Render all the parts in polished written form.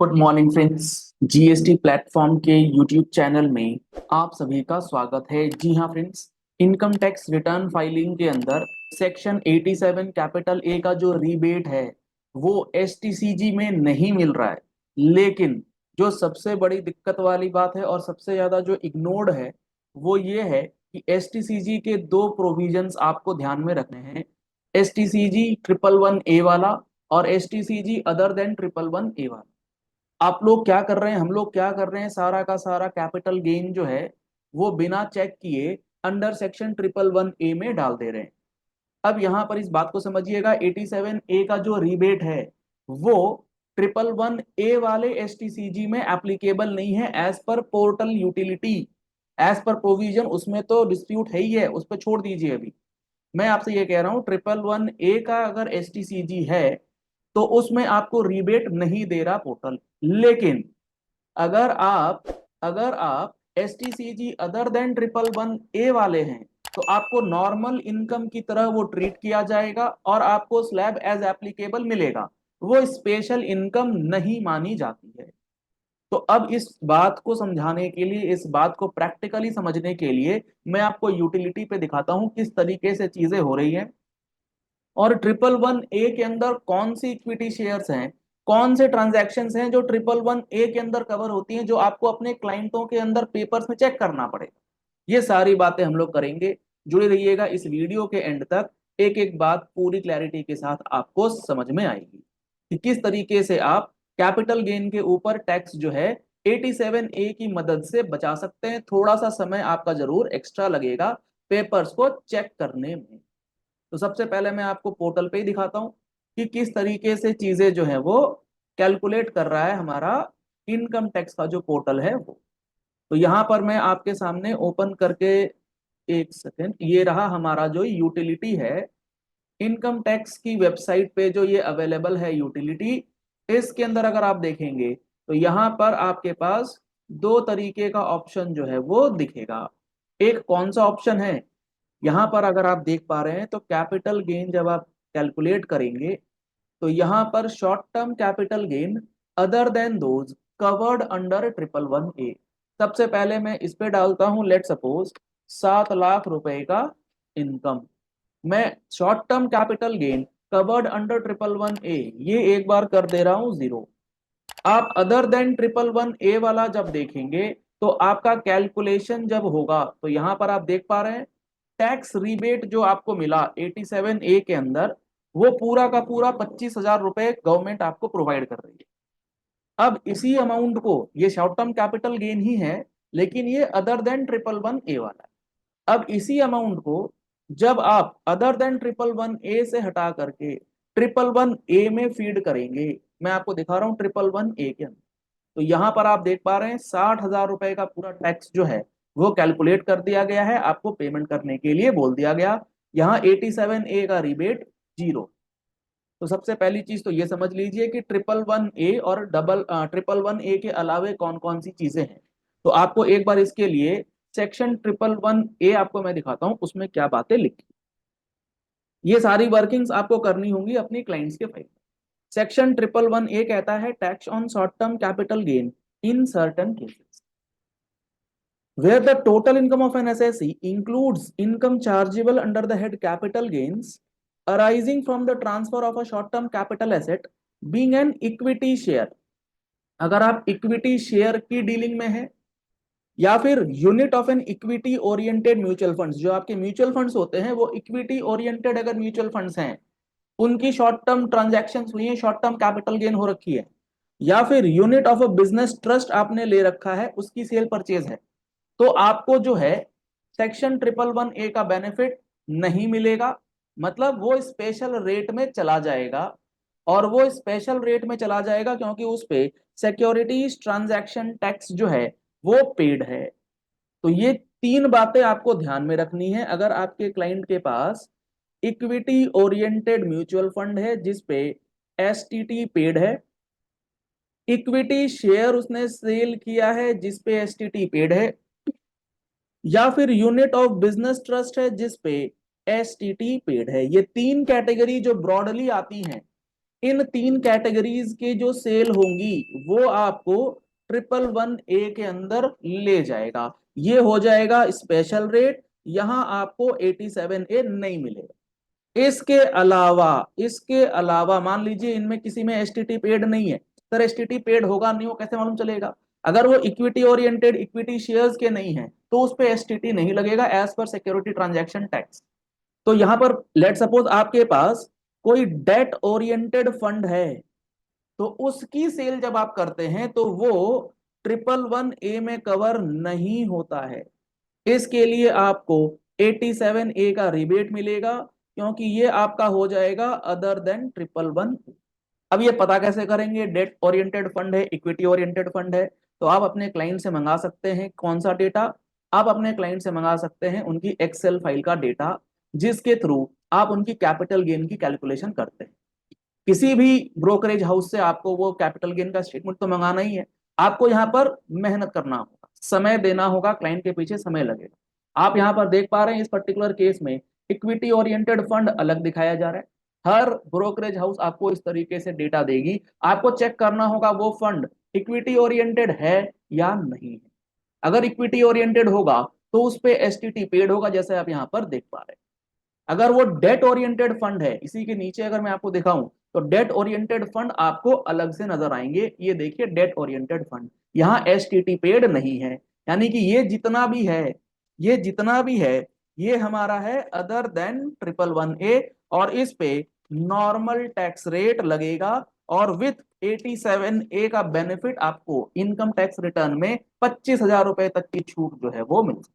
Good morning friends. GST platform के YouTube channel में आप सभी का स्वागत है। जी हाँ friends, income tax return filing के अंदर सेक्शन 87 कैपिटल ए का जो रीबेट है वो एसटीसीजी में नहीं मिल रहा है। लेकिन जो सबसे बड़ी दिक्कत वाली बात है और सबसे ज्यादा जो इग्नोर्ड है वो ये है कि एसटीसीजी के दो प्रोविजंस आपको ध्यान में रखने हैं। एसटीसीजी 111A वाला और एसटीसीजी अदर देन 111A वाला। आप लोग क्या कर रहे हैं, हम लोग क्या कर रहे हैं, सारा का सारा कैपिटल गेन जो है वो बिना चेक किए अंडर सेक्शन 111A में डाल दे रहे हैं। अब यहां पर इस बात को समझिएगा, 87A का जो रिबेट है वो 111A वाले एसटीसीजी में एप्लीकेबल नहीं है as per portal utility, as per provision. उसमें तो डिस्प्यूट है ही है, उस पर छोड़ दीजिए। अभी मैं आपसे ये कह रहा हूं 111A का अगर एसटीसीजी है तो उसमें आपको रिबेट नहीं दे रहा पोर्टल। लेकिन अगर आप अगर आप एस टी सी जी अदर देन 111A वाले हैं तो आपको नॉर्मल इनकम की तरह वो ट्रीट किया जाएगा और आपको स्लैब एज एप्लीकेबल मिलेगा। वो स्पेशल इनकम नहीं मानी जाती है। तो अब इस बात को समझाने के लिए, इस बात को प्रैक्टिकली समझने के लिए मैं आपको यूटिलिटी पे दिखाता हूं किस तरीके से चीजें हो रही हैं और 111A के अंदर कौन सी इक्विटी शेयर्स हैं, कौन से ट्रांजैक्शंस हैं जो 111A के अंदर कवर होती हैं, जो आपको अपने क्लाइंटों के अंदर पेपर्स में चेक करना पड़ेगा। ये सारी बातें हम लोग करेंगे। जुड़े रहिएगा इस वीडियो के एंड तक। एक एक बात पूरी क्लैरिटी के साथ आपको समझ में आएगी कि किस तरीके से आप कैपिटल गेन के ऊपर टैक्स जो है 87A की मदद से बचा सकते हैं। थोड़ा सा समय आपका जरूर एक्स्ट्रा लगेगा पेपर्स को चेक करने में। तो सबसे पहले मैं आपको पोर्टल पे ही दिखाता हूं कि किस तरीके से चीजें जो है वो कैलकुलेट कर रहा है हमारा इनकम टैक्स का जो पोर्टल है वो। तो यहाँ पर मैं आपके सामने ओपन करके, एक सेकेंड, ये रहा हमारा जो यूटिलिटी है इनकम टैक्स की वेबसाइट पे जो ये अवेलेबल है यूटिलिटी। इसके अंदर अगर आप देखेंगे तो यहाँ पर आपके पास दो तरीके का ऑप्शन जो है वो दिखेगा। एक कौन सा ऑप्शन है, यहाँ पर अगर आप देख पा रहे हैं तो कैपिटल गेन जब आप कैलकुलेट करेंगे तो यहाँ पर short term capital gain other than those covered under 111A। सबसे पहले मैं इस पे डालता हूं, लेट सपोज 7 लाख रुपए का इनकम। मैं short term capital gain covered under 111A ये एक बार कर दे रहा हूं 0। आप अदर देन 111A वाला जब देखेंगे तो आपका कैलकुलेशन जब होगा तो यहां पर आप देख पा रहे हैं टैक्स रिबेट जो आपको मिला 87A के अंदर वो पूरा का पूरा 25,000 रुपए गवर्नमेंट आपको प्रोवाइड कर रही है। अब इसी अमाउंट को, ये शॉर्ट टर्म कैपिटल गेन ही है लेकिन ये अदर देन 111A वाला है। अब इसी अमाउंट को जब आप अदर देन 111A से हटा करके 111A में फीड करेंगे, मैं आपको दिखा रहा हूँ 111A के अंदर, तो यहां पर आप देख पा रहे हैं 60,000 रुपए का पूरा टैक्स जो है वो कैलकुलेट कर दिया गया है, आपको पेमेंट करने के लिए बोल दिया गया। यहाँ 87A का रिबेट 0। तो सबसे पहली चीज तो ये समझ लीजिए कि 111A और 111A के अलावे कौन कौन सी चीजें हैं। तो आपको एक बार इसके लिए सेक्शन 111A आपको मैं दिखाता हूं उसमें क्या बातें लिखी। ये सारी वर्किंग्स आपको करनी होंगी अपनी क्लाइंट्स के फाइल। सेक्शन 111A कहता है tax on short term capital gain in certain cases where the total income of an assessee includes income chargeable under the head capital gains arising from the transfer of a short term capital asset being an equity share। अगर आप equity share की dealing में है या फिर unit of an equity oriented mutual funds, जो आपके mutual funds होते हैं वो इक्विटी ओरिएंटेड अगर म्यूचुअल फंड्स हैं, उनकी शॉर्ट टर्म ट्रांजैक्शंस हुई है, शॉर्ट टर्म कैपिटल गेन हो रखी है, या फिर unit of a business trust आपने ले रखा है उसकी सेल परचेज है, तो आपको जो है सेक्शन 111A का बेनिफिट नहीं मिलेगा। मतलब वो स्पेशल रेट में चला जाएगा, और वो स्पेशल रेट में चला जाएगा क्योंकि उस पे सिक्योरिटीज ट्रांजैक्शन टैक्स जो है वो पेड है। तो ये तीन बातें आपको ध्यान में रखनी है अगर आपके क्लाइंट के पास इक्विटी ओरिएंटेड म्यूचुअल फंड है जिसपे एसटीटी पेड है, इक्विटी शेयर उसने सेल किया है जिसपे एसटीटी पेड है, या फिर यूनिट ऑफ बिजनेस ट्रस्ट है जिसपे एसटीटी पेड है। ये तीन कैटेगरी जो ब्रॉडली आती हैं, इन 3 कैटेगरीज के जो सेल होंगी वो आपको 111A के अंदर ले जाएगा। ये हो जाएगा स्पेशल रेट, यहां आपको 87A नहीं मिलेगा। इसके अलावा मान लीजिए इनमें किसी में एसटीटी पेड नहीं है। सर एसटीटी पेड होगा नहीं, वो कैसे मालूम चलेगा? अगर वो इक्विटी ओरिएंटेड इक्विटी शेयर्स के नहीं है तो उस पे एसटीटी नहीं लगेगा as per security transaction tax. तो यहां पर लेट सपोज आपके पास कोई डेट ओरिएंटेड फंड है, तो उसकी सेल जब आप करते हैं तो वो 111A में कवर नहीं होता है। इसके लिए आपको 87A का रिबेट मिलेगा, क्योंकि ये आपका हो जाएगा अदर देन 111। अब ये पता कैसे करेंगे? डेट ओरिएंटेड फंड है, इक्विटी ओरिएंटेड फंड है, तो आप अपने क्लाइंट से मंगा सकते हैं कौन सा डेटा? आप अपने क्लाइंट से मंगा सकते हैं उनकी एक्सेल फाइल का डेटा, जिसके थ्रू आप उनकी कैपिटल गेन की कैलकुलेशन करते हैं। किसी भी ब्रोकरेज हाउस से आपको वो कैपिटल गेन का स्टेटमेंट तो मंगाना ही है। आपको यहाँ पर मेहनत करना होगा, समय देना होगा, क्लाइंट के पीछे समय लगेगा। आप यहाँ पर देख पा रहे हैं इस पर्टिकुलर केस में इक्विटी ओरिएंटेड फंड अलग दिखाया जा रहा है। हर ब्रोकरेज हाउस आपको इस तरीके से डेटा देगी, आपको चेक करना होगा वो फंड इक्विटी ओरिएंटेड है या नहीं है। अगर इक्विटी ओरिएंटेड होगा तो उस पे एसटीटी पेड होगा, जैसे आप यहाँ पर देख पा रहे हैं। अगर वो डेट ओरिएंटेड फंड है, इसी के नीचे अगर मैं आपको दिखाऊं तो डेट ओरिएंटेड फंड आपको अलग से नजर आएंगे। ये देखिए डेट ओरिएंटेड फंड, यहाँ एसटीटी पेड नहीं है, यानी कि ये जितना भी है ये हमारा है अदर देन 111A, और इस पे नॉर्मल टैक्स रेट लगेगा और विथ 87A का बेनिफिट आपको इनकम टैक्स रिटर्न में 25,000 रुपए तक की छूट जो है वो मिलती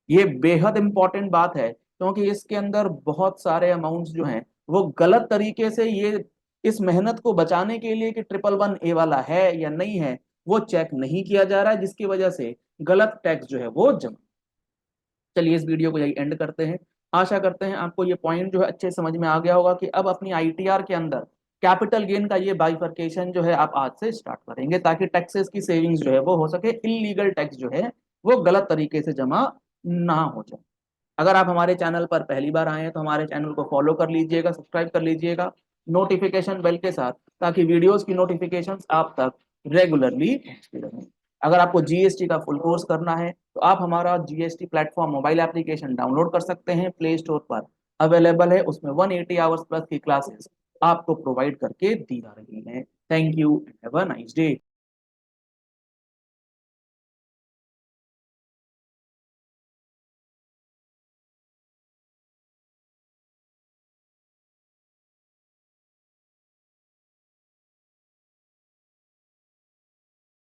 है। ये बेहद इंपॉर्टेंट बात है, क्योंकि इसके अंदर बहुत सारे अमाउंट्स जो हैं वो गलत तरीके से ये इस मेहनत को बचाने के लिए कि 111A वाला है या नहीं है वो चेक नहीं किया जा रहा है, जिसकी वजह से गलत टैक्स जो है वो जमा। चलिए इस वीडियो को यही एंड करते हैं। आशा करते हैं आपको ये पॉइंट जो है अच्छे समझ में आ गया होगा कि अब अपनी आईटीआर के अंदर कैपिटल गेन का ये बाइफर्केशन जो है आप आज से स्टार्ट करेंगे, ताकि टैक्सेस की सेविंग्स जो है वो हो सके, इलीगल टैक्स जो है वो गलत तरीके से जमा ना हो जाए। अगर आप हमारे चैनल पर पहली बार आए हैं तो हमारे चैनल को फॉलो कर लीजिएगा, सब्सक्राइब कर लीजिएगा नोटिफिकेशन बेल के साथ, ताकि वीडियोस की नोटिफिकेशंस आप तक रेगुलरली पहुंचती रहें। अगर आपको जीएसटी का फुल कोर्स करना है तो आप हमारा GST platform mobile application download कर सकते हैं, प्ले स्टोर पर अवेलेबल है। उसमें 180 आवर्स प्लस की क्लासेस आपको प्रोवाइड करके दी जा रही हैं। Thank you, have a nice day.